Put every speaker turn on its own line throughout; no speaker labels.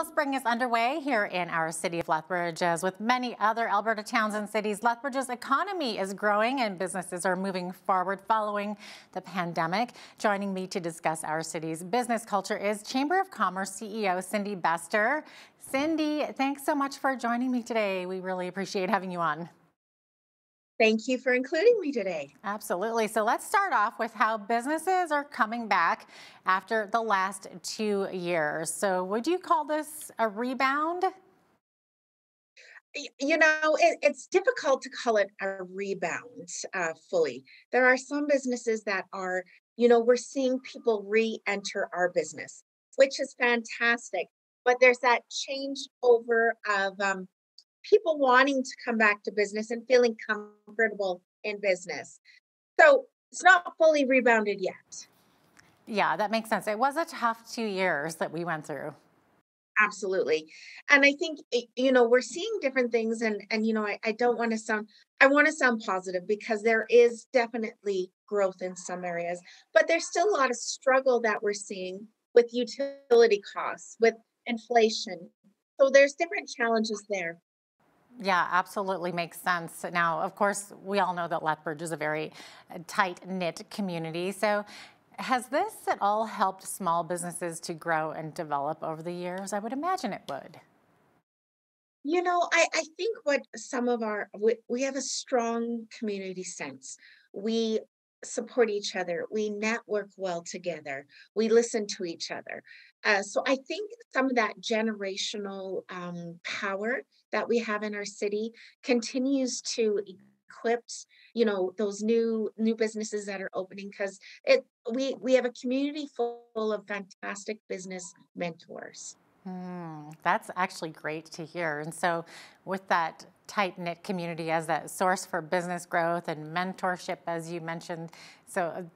Well, spring is underway here in our city of Lethbridge. As with many other Alberta towns and cities, Lethbridge's economy is growing and businesses are moving forward following the pandemic. Joining me to discuss our city's business culture is Chamber of Commerce CEO Cyndi Bester. Cyndi, thanks so much for joining me today. We really appreciate having you on.
Thank you for including me today.
Absolutely. So let's start off with how businesses are coming back after the last 2 years. So would you call this a rebound?
It's difficult to call it a rebound fully. There are some businesses that are, we're seeing people re-enter our business, which is fantastic. But there's that change over of people wanting to come back to business and feeling comfortable in business. So it's not fully rebounded yet.
Yeah, that makes sense. It was a tough 2 years that we went through.
Absolutely. And I think, we're seeing different things and I don't want to I want to sound positive because there is definitely growth in some areas, but there's still a lot of struggle that we're seeing with utility costs, with inflation. So there's different challenges there.
Yeah, absolutely makes sense. Now, of course, we all know that Lethbridge is a very tight-knit community. So has this at all helped small businesses to grow and develop over the years? I would imagine it would.
I think what some of we have a strong community sense. We support each other. We network well together. We listen to each other. So I think some of that generational power that we have in our city continues to equip, those new businesses that are opening because we have a community full of fantastic business mentors.
That's actually great to hear. And so, with that tight knit community as that source for business growth and mentorship, as you mentioned,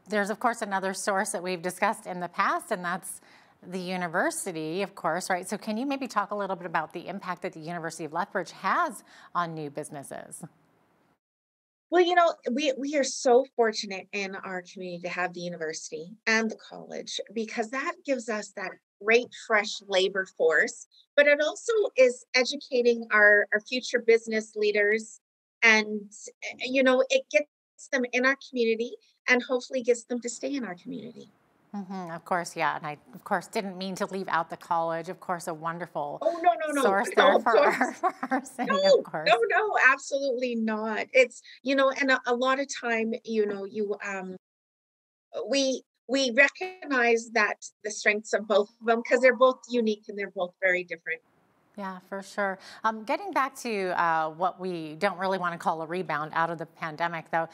there's, of course, another source that we've discussed in the past, and that's the university, of course, right? So, can you maybe talk a little bit about the impact that the University of Lethbridge has on new businesses?
Well, we are so fortunate in our community to have the university and the college because that gives us that great fresh labor force, but it also is educating our future business leaders and it gets them in our community and hopefully gets them to stay in our community.
Of course, yeah. And I, of course, didn't mean to leave out the college. Of course, a wonderful
Oh, no, no, no,
source there
no, of
for our,
course.
for our city, of
No, no,
course.
no, absolutely not. And a lot of time, we recognize that the strengths of both of them because they're both unique and they're both very different.
Yeah, for sure. Getting back to what we don't really want to call a rebound out of the pandemic, though,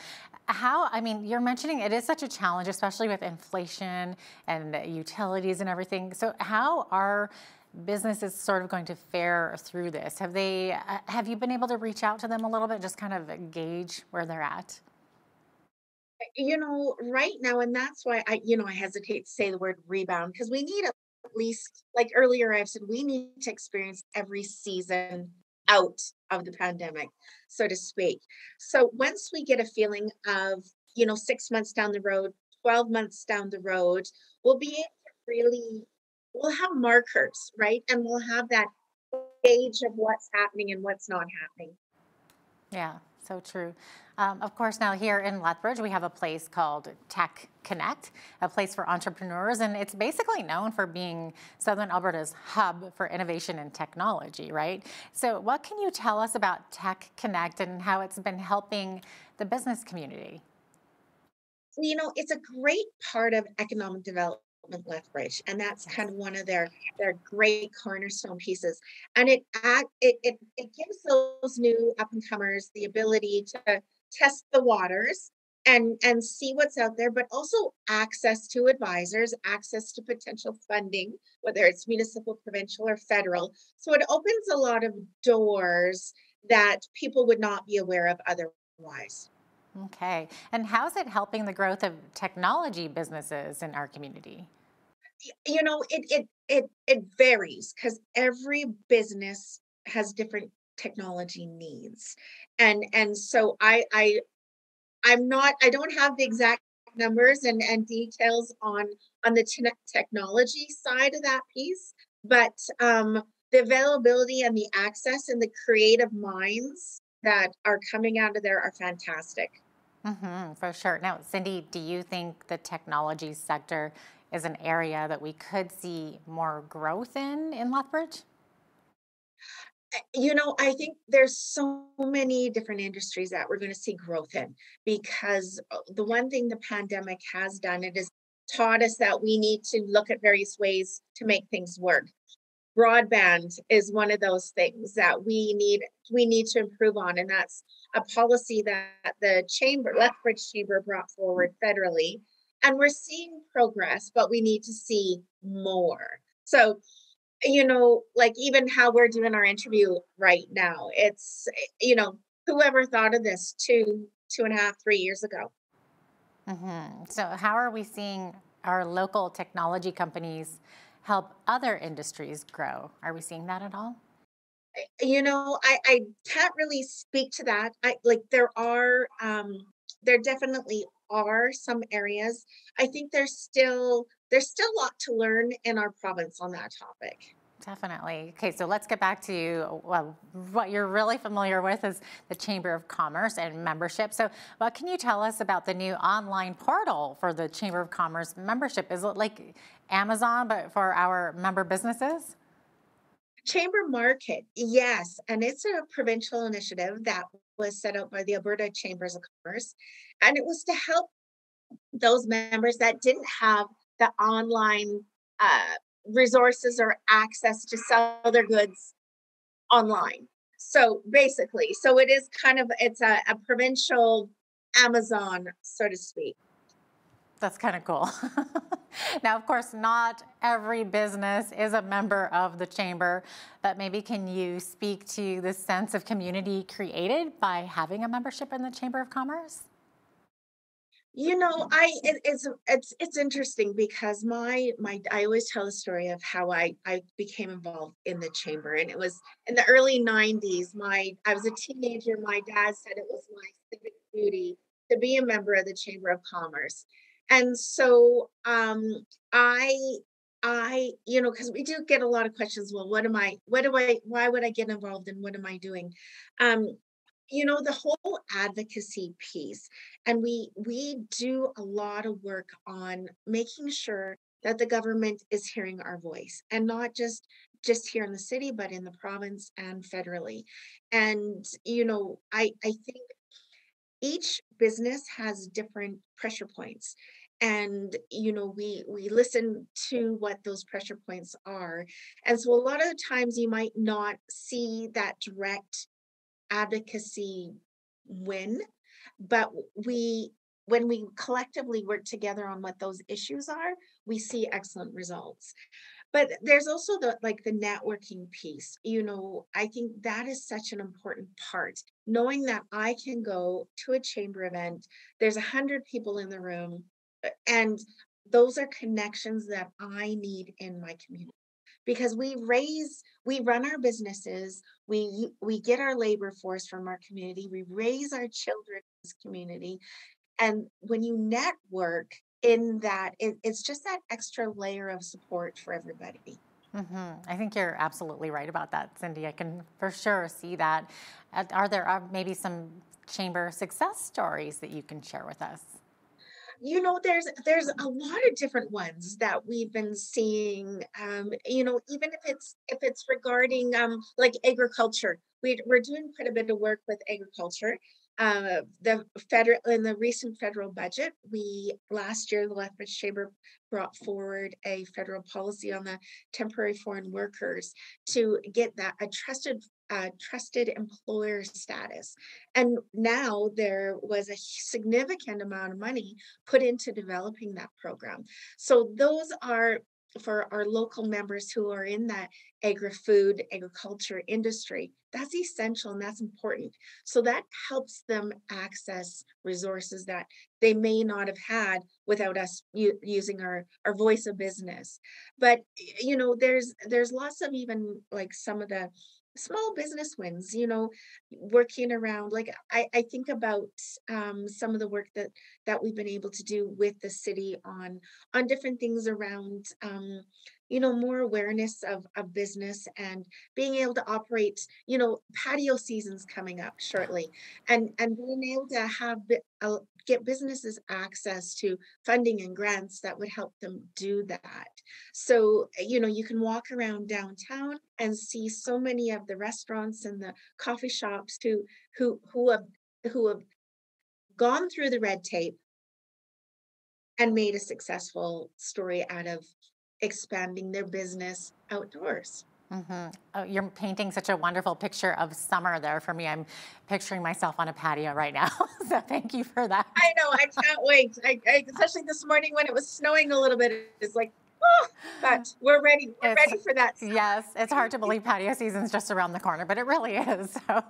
I mean, you're mentioning it is such a challenge, especially with inflation and utilities and everything. So, how are businesses sort of going to fare through this? Have you been able to reach out to them a little bit, just kind of gauge where they're at?
Right now, and that's why I hesitate to say the word rebound because we need at least, like earlier I've said, we need to experience every season out of the pandemic, so to speak. So once we get a feeling of, 6 months down the road, 12 months down the road, we'll be able to really, we'll have markers, right? And we'll have that gauge of what's happening and what's not happening.
Yeah, so true. Of course, now here in Lethbridge, we have a place called Tech Connect, a place for entrepreneurs, and it's basically known for being Southern Alberta's hub for innovation and technology, right? So, what can you tell us about Tech Connect and how it's been helping the business community?
It's a great part of economic development Lethbridge, and that's kind
Yes.
of one of their great cornerstone pieces. And it gives those new up and comers the ability to test the waters and see what's out there, but also access to advisors, access to potential funding, whether it's municipal, provincial, or federal. So it opens a lot of doors that people would not be aware of otherwise.
Okay. And how's it helping the growth of technology businesses in our community?
It varies because every business has different technology needs. And so I don't have the exact numbers and details on the technology side of that piece, but The availability and the access and the creative minds that are coming out of there are fantastic.
For sure. Now, Cyndi, do you think the technology sector is an area that we could see more growth in Lethbridge?
I think there's so many different industries that we're going to see growth in because the one thing the pandemic has done, it has taught us that we need to look at various ways to make things work. Broadband is one of those things that we need to improve on, and that's a policy that the Lethbridge Chamber brought forward federally, and we're seeing progress, but we need to see more. So, like even how we're doing our interview right now, whoever thought of this 2.5, 3 years ago?
So, how are we seeing our local technology companies help other industries grow? Are we seeing that at all?
I can't really speak to that. There definitely are some areas. I think there's still a lot to learn in our province on that topic.
Definitely. Okay, so let's get back to what you're really familiar with is the Chamber of Commerce and membership. So, what can you tell us about the new online portal for the Chamber of Commerce membership? Is it like Amazon, but for our member businesses?
Chamber Market, yes, and it's a provincial initiative that was set out by the Alberta Chambers of Commerce, and it was to help those members that didn't have the online uh, resources or access to sell their goods online. So basically, it is it's a provincial Amazon, so to speak.
That's kind of cool. Now, of course, not every business is a member of the chamber, but maybe can you speak to the sense of community created by having a membership in the Chamber of Commerce?
It's interesting because my I always tell the story of how I became involved in the chamber, and it was in the early '90s. My I was a teenager. My dad said it was my civic duty to be a member of the Chamber of Commerce, and so I because we do get a lot of questions. Well, why would I get involved, and what am I doing? Um, the whole advocacy piece, and we do a lot of work on making sure that the government is hearing our voice, and not just here in the city, but in the province and federally. And I think each business has different pressure points, and we listen to what those pressure points are. And so a lot of the times you might not see that direct advocacy win, but we when we collectively work together on what those issues are, we see excellent results. But there's also the networking piece. I think that is such an important part. Knowing that I can go to a chamber event, there's 100 people in the room, and those are connections that I need in my community because we run our businesses, we get our labor force from our community, we raise our children in this community, and when you network in that, it's just that extra layer of support for everybody.
I think you're absolutely right about that, Cyndi. I can for sure see that. Are there maybe some chamber success stories that you can share with us?
There's a lot of different ones that we've been seeing. Even if it's regarding like agriculture, we're doing quite a bit of work with agriculture. The federal In the recent federal budget, we last year the Lethbridge Chamber brought forward a federal policy on the temporary foreign workers to get that a trusted employer status. And now there was a significant amount of money put into developing that program. So those are for our local members who are in that agri-food, agriculture industry. That's essential and that's important. So that helps them access resources that they may not have had without us using our voice of business. But there's lots of even like some of the small business wins, working around, like I think about some of the work that we've been able to do with the city on different things around more awareness of business and being able to operate, patio seasons coming up shortly, and being able to get businesses access to funding and grants that would help them do that. So, you can walk around downtown and see so many of the restaurants and the coffee shops who have gone through the red tape and made a successful story out of expanding their business outdoors.
Oh, you're painting such a wonderful picture of summer there for me. I'm picturing myself on a patio right now. So thank you for that.
I know, I can't wait. Especially this morning when it was snowing a little bit, it's like, oh, but we're ready. We're
It's
ready for that
yes,
summer.
it's hard to believe patio season's just around the corner, but it really is. So,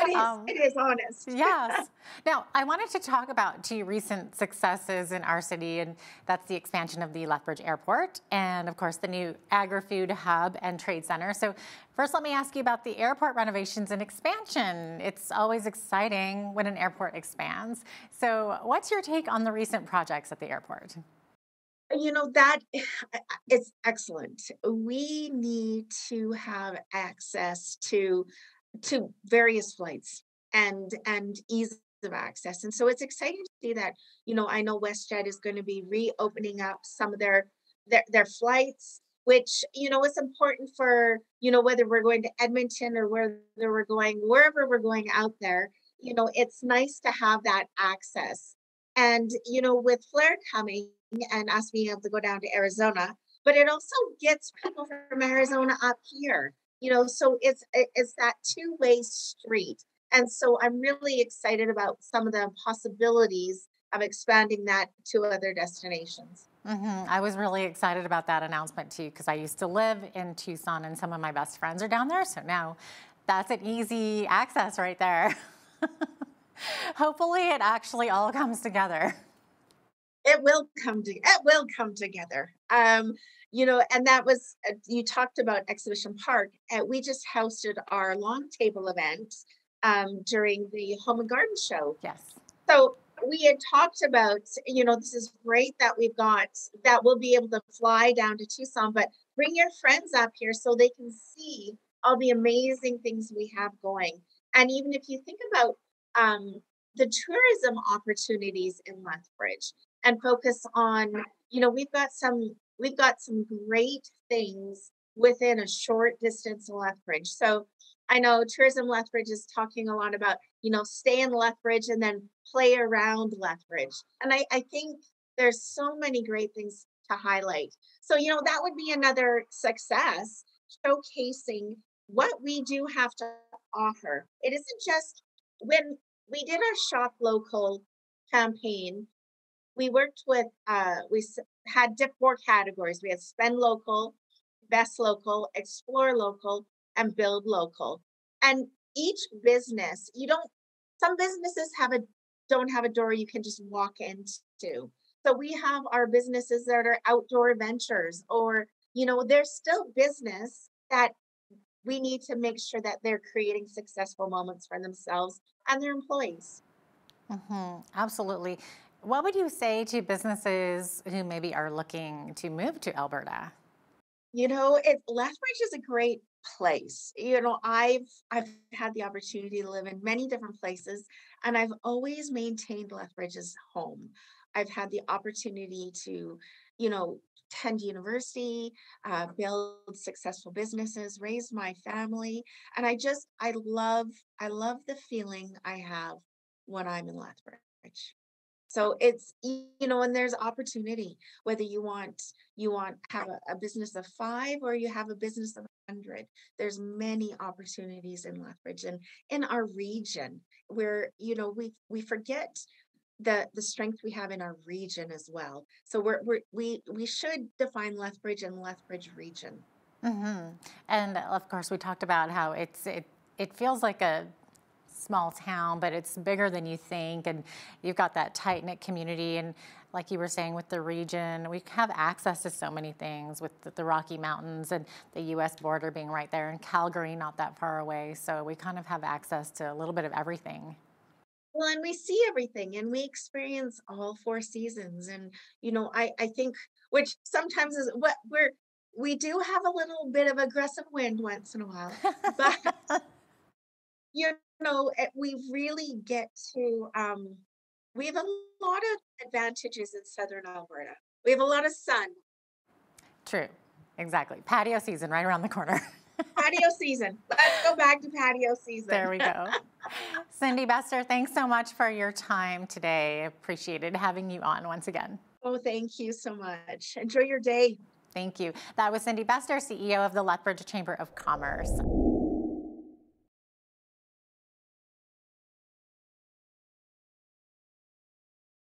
It is.
um,
It is honest.
yes. Now, I wanted to talk about two recent successes in our city, and that's the expansion of the Lethbridge Airport and, of course, the new agri-food hub and trade center. So first, let me ask you about the airport renovations and expansion. It's always exciting when an airport expands. So what's your take on the recent projects at the airport?
That is excellent. We need to have access to various flights and ease of access. And so it's exciting to see that, I know WestJet is going to be reopening up some of their flights, which, is important for, whether we're going to Edmonton or whether we're going wherever we're going out there, it's nice to have that access. And, with Flair coming and us being able to go down to Arizona, but it also gets people from Arizona up here, so it's that two-way street. And so I'm really excited about some of the possibilities of expanding that to other destinations.
I was really excited about that announcement too, because I used to live in Tucson and some of my best friends are down there. So now that's an easy access right there. Hopefully it actually all comes together.
It will come together. And that was, you talked about Exhibition Park. We just hosted our long table event during the Home and Garden Show.
Yes.
So we had talked about, this is great that we'll be able to fly down to Tucson, but bring your friends up here so they can see all the amazing things we have going. And even if you think about um, the tourism opportunities in Lethbridge and focus on, we've got some great things within a short distance of Lethbridge. So I know Tourism Lethbridge is talking a lot about, stay in Lethbridge and then play around Lethbridge. And I think there's so many great things to highlight. So, that would be another success, showcasing what we do have to offer. It isn't just when we did our Shop Local campaign, we worked with, had 4 categories. We had Spend Local, Best Local, Explore Local, and Build Local. And each business, some businesses don't have a door you can just walk into. So we have our businesses that are outdoor ventures, or, there's still business that we need to make sure that they're creating successful moments for themselves and their employees.
Absolutely. What would you say to businesses who maybe are looking to move to Alberta?
Lethbridge is a great place. I've had the opportunity to live in many different places, and I've always maintained Lethbridge as home. I've had the opportunity to, you know, attend university, build successful businesses, raise my family, and I love the feeling I have when I'm in Lethbridge. So and there's opportunity, whether you want have a business of 5 or you have a business of 100. There's many opportunities in Lethbridge and in our region where, we forget the strength we have in our region as well. So we should define Lethbridge and Lethbridge region.
hmm And of course, we talked about how it feels like a small town, but it's bigger than you think, and you've got that tight knit community. And like you were saying, with the region, we have access to so many things with the Rocky Mountains and the U.S. border being right there, and Calgary not that far away. So we kind of have access to a little bit of everything.
Well, and we see everything and we experience all 4 seasons. And, I think, which sometimes is what we do have a little bit of aggressive wind once in a while, but we really get to, we have a lot of advantages in Southern Alberta. We have a lot of sun,
True. Exactly. Patio season right around the corner.
patio season. Let's go back to patio season.
There we go. Cyndi Bester, thanks so much for your time today. Appreciated having you on once again.
Oh, thank you so much. Enjoy your day.
Thank you. That was Cyndi Bester, CEO of the Lethbridge Chamber of Commerce.